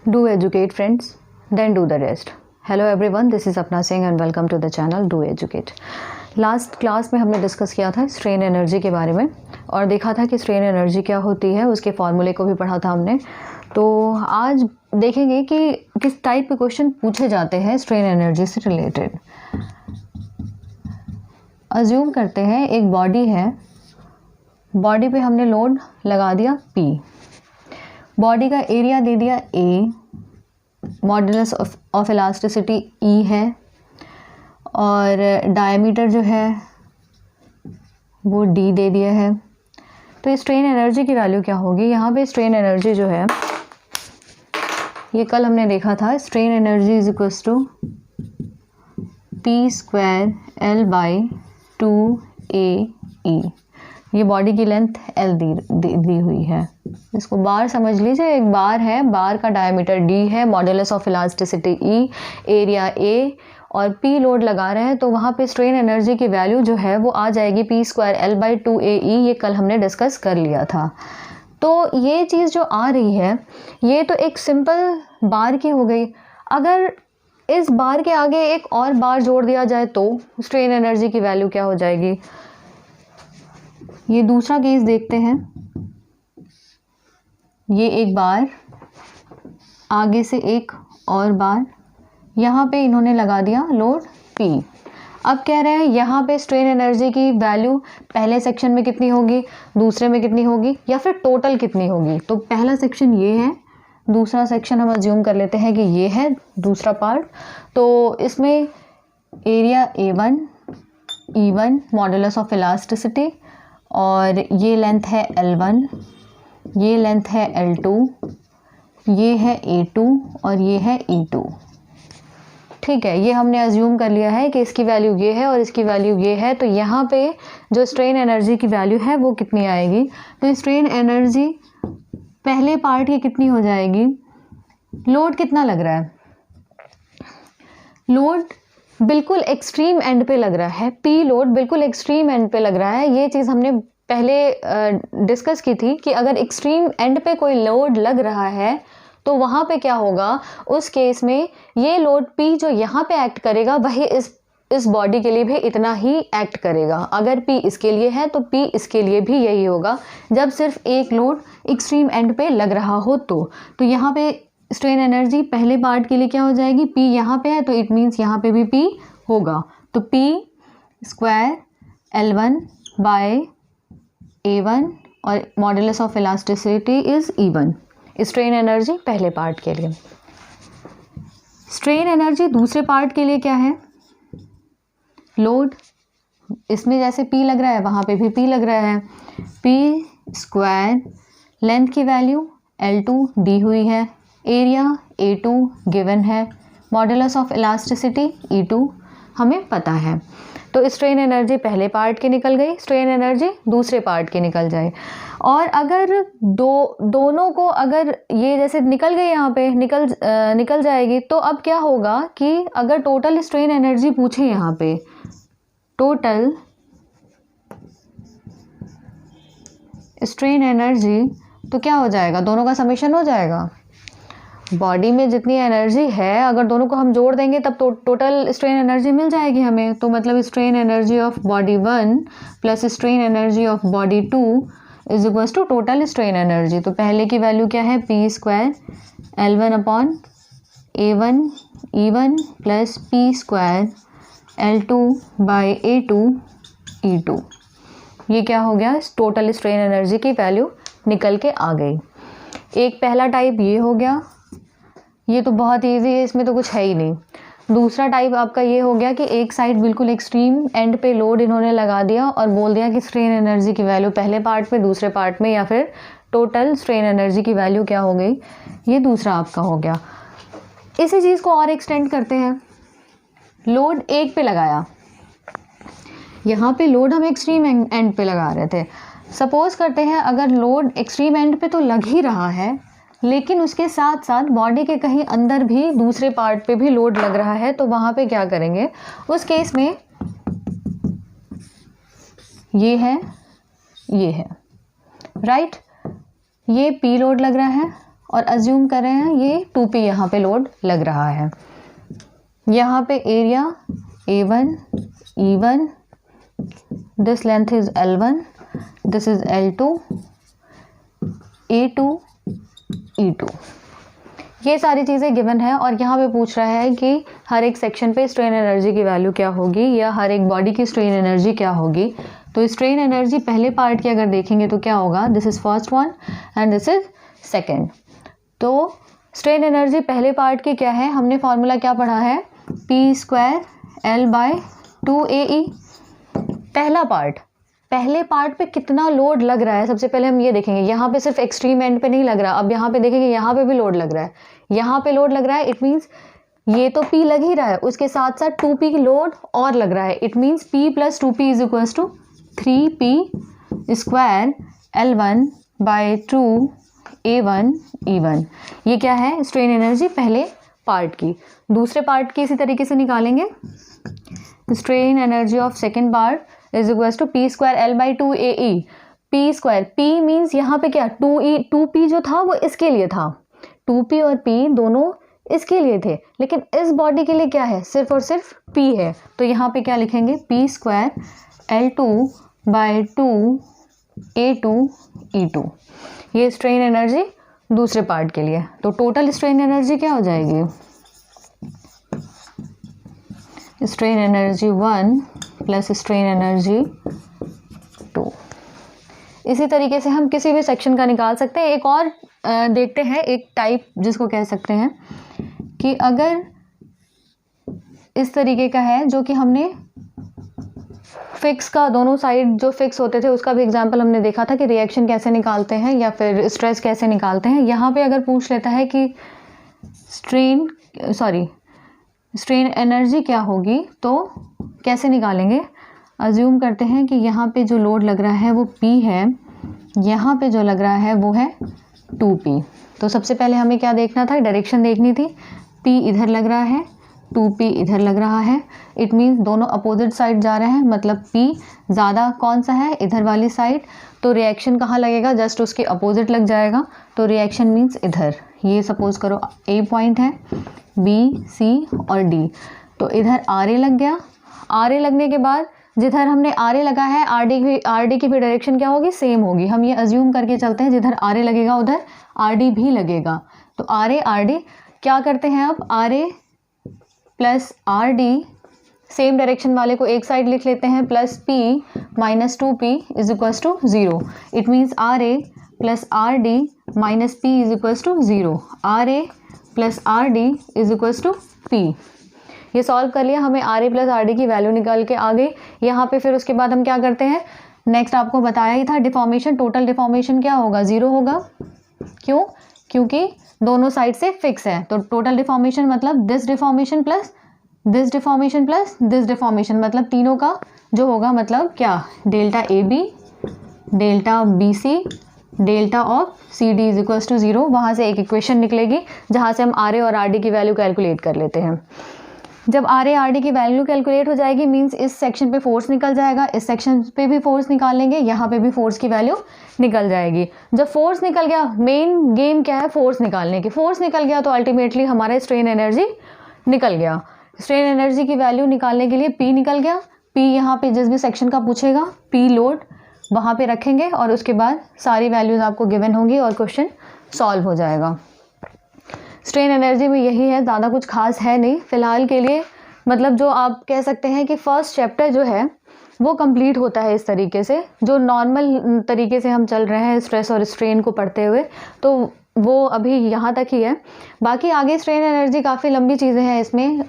Do educate friends, then do the rest. Hello everyone, this is Apna Singh and welcome to the channel Do Educate. Last class में हमने discuss किया था strain energy के बारे में और देखा था कि स्ट्रेन एनर्जी क्या होती है, उसके फॉर्मूले को भी पढ़ा था हमने। तो आज देखेंगे कि किस टाइप के क्वेश्चन पूछे जाते हैं स्ट्रेन एनर्जी से रिलेटेड। अज्यूम करते हैं एक बॉडी है, बॉडी पे हमने लोड लगा दिया P, बॉडी का एरिया दे दिया A, modulus of elasticity E है और डायमीटर जो है वो D दे दिया है। तो स्ट्रेन एनर्जी की वैल्यू क्या होगी? यहाँ पे स्ट्रेन एनर्जी जो है ये कल हमने देखा था, strain energy is equals to P² L/2AE। ये बॉडी की लेंथ L दी हुई है, इसको बार समझ लीजिए। एक बार है, बार का डायमीटर D है, modulus of elasticity E, area A और P लोड लगा रहे हैं, तो वहाँ पे स्ट्रेन एनर्जी की वैल्यू जो है वो आ जाएगी P² L/2AE। ये कल हमने डिस्कस कर लिया था। तो ये चीज़ जो आ रही है ये तो एक सिंपल बार की हो गई। अगर इस बार के आगे एक और बार जोड़ दिया जाए तो स्ट्रेन एनर्जी की वैल्यू क्या हो जाएगी? ये दूसरा केस देखते हैं। ये एक बार, आगे से एक और बार, यहाँ पे इन्होंने लगा दिया लोड P। अब कह रहे हैं यहाँ पे स्ट्रेन एनर्जी की वैल्यू पहले सेक्शन में कितनी होगी, दूसरे में कितनी होगी, या फिर टोटल कितनी होगी। तो पहला सेक्शन ये है, दूसरा सेक्शन हम अज्यूम कर लेते हैं कि ये है दूसरा पार्ट। तो इसमें area A1, E1 modulus of elasticity, और ये लेंथ है L1, ये लेंथ है L2, ये है A2 और ये है E2। ठीक है, ये हमने अज्यूम कर लिया है कि इसकी वैल्यू ये है और इसकी वैल्यू ये है। तो यहाँ पे जो स्ट्रेन एनर्जी की वैल्यू है वो कितनी आएगी? तो स्ट्रेन एनर्जी पहले पार्ट की कितनी हो जाएगी? लोड कितना लग रहा है? लोड बिल्कुल एक्सट्रीम एंड पे लग रहा है, P लोड बिल्कुल एक्सट्रीम एंड पे लग रहा है। ये चीज़ हमने पहले डिस्कस की थी कि अगर एक्सट्रीम एंड पे कोई लोड लग रहा है तो वहाँ पे क्या होगा? उस केस में ये लोड P जो यहाँ पे एक्ट करेगा वही इस बॉडी के लिए भी इतना ही एक्ट करेगा। अगर P इसके लिए है तो P इसके लिए भी यही होगा, जब सिर्फ एक लोड एक्सट्रीम एंड पे लग रहा हो। तो यहाँ पे स्ट्रेन एनर्जी पहले पार्ट के लिए क्या हो जाएगी? P यहाँ पे है तो इट मीन्स यहाँ पे भी P होगा। तो P² L1/A1 और modulus of elasticity is E1। Strain energy पहले पार्ट के लिए। स्ट्रेन एनर्जी दूसरे पार्ट के लिए क्या है? लोड, इसमें जैसे P लग रहा है वहाँ पे भी P लग रहा है। P², लेंथ की वैल्यू L2 दी हुई है, एरिया A2 गिवन है, मॉडुलस ऑफ इलास्टिसिटी E2 हमें पता है। तो स्ट्रेन एनर्जी पहले पार्ट की निकल गई, स्ट्रेन एनर्जी दूसरे पार्ट की निकल जाए। और अगर दोनों को अगर ये जैसे निकल गई, यहाँ पे निकल जाएगी, तो अब क्या होगा कि अगर टोटल स्ट्रेन एनर्जी पूछे यहाँ पे, टोटल स्ट्रेन एनर्जी, तो क्या हो जाएगा? दोनों का समेशन हो जाएगा। बॉडी में जितनी एनर्जी है अगर दोनों को हम जोड़ देंगे तब टोटल स्ट्रेन एनर्जी मिल जाएगी हमें। तो मतलब strain energy of body 1 plus strain energy of body 2 is equals to total strain energy. तो पहले की वैल्यू क्या है? P² L1/A1 E1 plus P² L2/A2 E2। ये क्या हो गया? टोटल स्ट्रेन एनर्जी की वैल्यू निकल के आ गई। एक पहला टाइप ये हो गया, ये तो बहुत इजी है, इसमें तो कुछ है ही नहीं। दूसरा टाइप आपका ये हो गया कि एक साइड बिल्कुल एक्सट्रीम एंड पे लोड इन्होंने लगा दिया और बोल दिया कि स्ट्रेन एनर्जी की वैल्यू पहले पार्ट में, दूसरे पार्ट में, या फिर टोटल स्ट्रेन एनर्जी की वैल्यू क्या हो गई? ये दूसरा आपका हो गया। इसी चीज़ को और एक्सटेंड करते हैं। लोड एक पे लगाया, यहाँ पे लोड हम एक्सट्रीम एंड पे लगा रहे थे। सपोज करते हैं अगर लोड एक्सट्रीम एंड पे तो लग ही रहा है, लेकिन उसके साथ साथ बॉडी के कहीं अंदर भी दूसरे पार्ट पे भी लोड लग रहा है, तो वहाँ पे क्या करेंगे? उस केस में ये है, राइट, ये P लोड लग रहा है और अज्यूम कर रहे हैं ये 2p यहाँ पे लोड लग रहा है। यहाँ पे area A1 E1, this length is L1, this is L2, A2 E2, ये सारी चीज़ें गिवन है। और यहाँ पे पूछ रहा है कि हर एक सेक्शन पे स्ट्रेन एनर्जी की वैल्यू क्या होगी या हर एक बॉडी की स्ट्रेन एनर्जी क्या होगी। तो स्ट्रेन एनर्जी पहले पार्ट की अगर देखेंगे तो क्या होगा, this is first one and this is second. तो स्ट्रेन एनर्जी पहले पार्ट की क्या है, हमने फॉर्मूला क्या पढ़ा है, P²L/2AE। पहला पार्ट, पहले पार्ट पे कितना लोड लग रहा है सबसे पहले हम ये देखेंगे। यहाँ पे सिर्फ एक्सट्रीम एंड पे नहीं लग रहा, अब यहाँ पे देखेंगे यहाँ पे भी लोड लग रहा है, यहाँ पे लोड लग रहा है। इट मीन्स ये तो P लग ही रहा है, उसके साथ साथ 2P की लोड और लग रहा है। It means P + 2P is equals to 3P² L1/2 A1 E1। ये क्या है, स्ट्रेन एनर्जी पहले पार्ट की। दूसरे पार्ट की इसी तरीके से निकालेंगे, strain energy of second part is equals to P² L/2 AE। P² P means यहाँ पे क्या 2P जो था वो इसके लिए था, 2P और P दोनों इसके लिए थे, लेकिन इस बॉडी के लिए क्या है, सिर्फ और सिर्फ P है। तो यहाँ पे क्या लिखेंगे, P² L2/2 A2 E2। ये स्ट्रेन एनर्जी दूसरे पार्ट के लिए। तो टोटल स्ट्रेन एनर्जी क्या हो जाएगी, strain energy 1 plus strain energy 2। इसी तरीके से हम किसी भी सेक्शन का निकाल सकते हैं। एक और देखते हैं, एक टाइप जिसको कह सकते हैं कि अगर इस तरीके का है जो कि हमने फिक्स का, दोनों साइड जो फिक्स होते थे उसका भी एग्जांपल हमने देखा था कि रिएक्शन कैसे निकालते हैं या फिर स्ट्रेस कैसे निकालते हैं। यहाँ पे अगर पूछ लेता है कि स्ट्रेन एनर्जी क्या होगी तो कैसे निकालेंगे। अज्यूम करते हैं कि यहाँ पे जो लोड लग रहा है वो P है, यहाँ पे जो लग रहा है वो है 2P। तो सबसे पहले हमें क्या देखना था, डायरेक्शन देखनी थी। P इधर लग रहा है, 2P इधर लग रहा है। इट मीन्स दोनों अपोजिट साइड जा रहे हैं, मतलब P ज़्यादा कौन सा है, इधर वाली साइड। तो रिएक्शन कहाँ लगेगा, जस्ट उसके अपोजिट लग जाएगा। तो रिएक्शन मीन्स इधर, ये सपोज करो A पॉइंट है, B, C और D। तो इधर RA लग गया। RA लगने के बाद जिधर हमने RA लगा है RD की भी डायरेक्शन क्या होगी, सेम होगी। हम ये अज्यूम करके चलते हैं जिधर RA लगेगा उधर RD भी लगेगा। तो RA RD क्या करते हैं, अब RA plus RD same direction वाले को एक साइड लिख लेते हैं, plus P minus 2P is equals to 0। It means RA plus RD minus P is equals to 0। RA plus RD is equals to P। ये सॉल्व कर लिया, हमें RA प्लस RD की वैल्यू निकाल के आ गई। यहाँ पे फिर उसके बाद हम क्या करते हैं, नेक्स्ट आपको बताया ही था डिफॉर्मेशन, टोटल डिफॉर्मेशन क्या होगा, 0 होगा। क्यों, क्योंकि दोनों साइड से फिक्स है। तो टोटल डिफॉर्मेशन मतलब this deformation plus this deformation plus this deformation, मतलब तीनों का जो होगा, मतलब क्या, delta AB delta BC delta of CD is equals to 0। वहाँ से एक इक्वेशन निकलेगी जहाँ से हम RA और RD की वैल्यू कैलकुलेट कर लेते हैं। जब RA RD की वैल्यू कैलकुलेट हो जाएगी मींस इस सेक्शन पे फोर्स निकल जाएगा, इस सेक्शन पे भी फोर्स निकाल लेंगे, यहाँ पे भी फोर्स की वैल्यू निकल जाएगी। जब फोर्स निकल गया, मेन गेम क्या है, फोर्स निकालने की। फोर्स निकल गया तो अल्टीमेटली हमारा स्ट्रेन एनर्जी निकल गया। स्ट्रेन एनर्जी की वैल्यू निकालने के लिए P निकल गया। P यहाँ पे जिस भी सेक्शन का पूछेगा P लोड वहाँ पे रखेंगे और उसके बाद सारी वैल्यूज़ आपको गिवन होंगी और क्वेश्चन सॉल्व हो जाएगा। स्ट्रेन एनर्जी में यही है, ज़्यादा कुछ खास है नहीं फ़िलहाल के लिए। मतलब जो आप कह सकते हैं कि फर्स्ट चैप्टर जो है वो कंप्लीट होता है इस तरीके से, जो नॉर्मल तरीके से हम चल रहे हैं स्ट्रेस और स्ट्रेन को पढ़ते हुए, तो वो अभी यहाँ तक ही है। बाकी आगे स्ट्रेन एनर्जी काफ़ी लंबी चीज़ें हैं इसमें,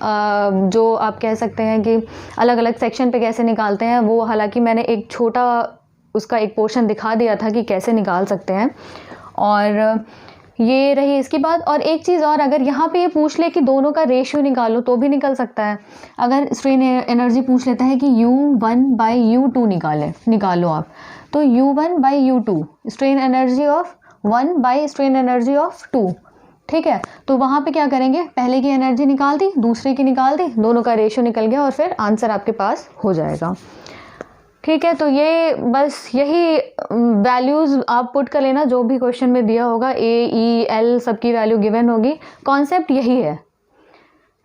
जो आप कह सकते हैं कि अलग अलग सेक्शन पे कैसे निकालते हैं वो, हालांकि मैंने एक छोटा उसका एक पोर्शन दिखा दिया था कि कैसे निकाल सकते हैं। और ये रही इसकी बात। और एक चीज़ और, अगर यहाँ पे ये पूछ ले कि दोनों का रेशियो निकालो तो भी निकल सकता है। अगर स्ट्रेन एनर्जी पूछ लेता है कि U1/U2 निकालो आप, तो U1/U2 strain energy of 1 by strain energy of 2, ठीक है। तो वहाँ पे क्या करेंगे, पहले की एनर्जी निकाल दी, दूसरे की निकाल दी, दोनों का रेशियो निकल गया और फिर आंसर आपके पास हो जाएगा। ठीक है, तो ये बस यही वैल्यूज़ आप पुट कर लेना, जो भी क्वेश्चन में दिया होगा ए ई एल सबकी वैल्यू गिवन होगी। कॉन्सेप्ट यही है,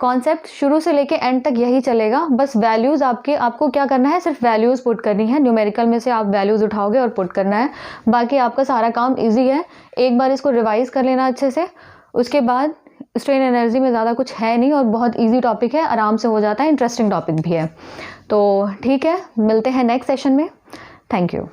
कॉन्सेप्ट शुरू से लेके एंड तक यही चलेगा। बस वैल्यूज़ आपको क्या करना है, सिर्फ वैल्यूज़ पुट करनी है। न्यूमेरिकल में से आप वैल्यूज़ उठाओगे और पुट करना है, बाकी आपका सारा काम इजी है। एक बार इसको रिवाइज़ कर लेना अच्छे से, उसके बाद स्ट्रेन एनर्जी में ज़्यादा कुछ है नहीं और बहुत इजी टॉपिक है, आराम से हो जाता है, इंटरेस्टिंग टॉपिक भी है। तो ठीक है, मिलते हैं नेक्स्ट सेशन में। Thank you.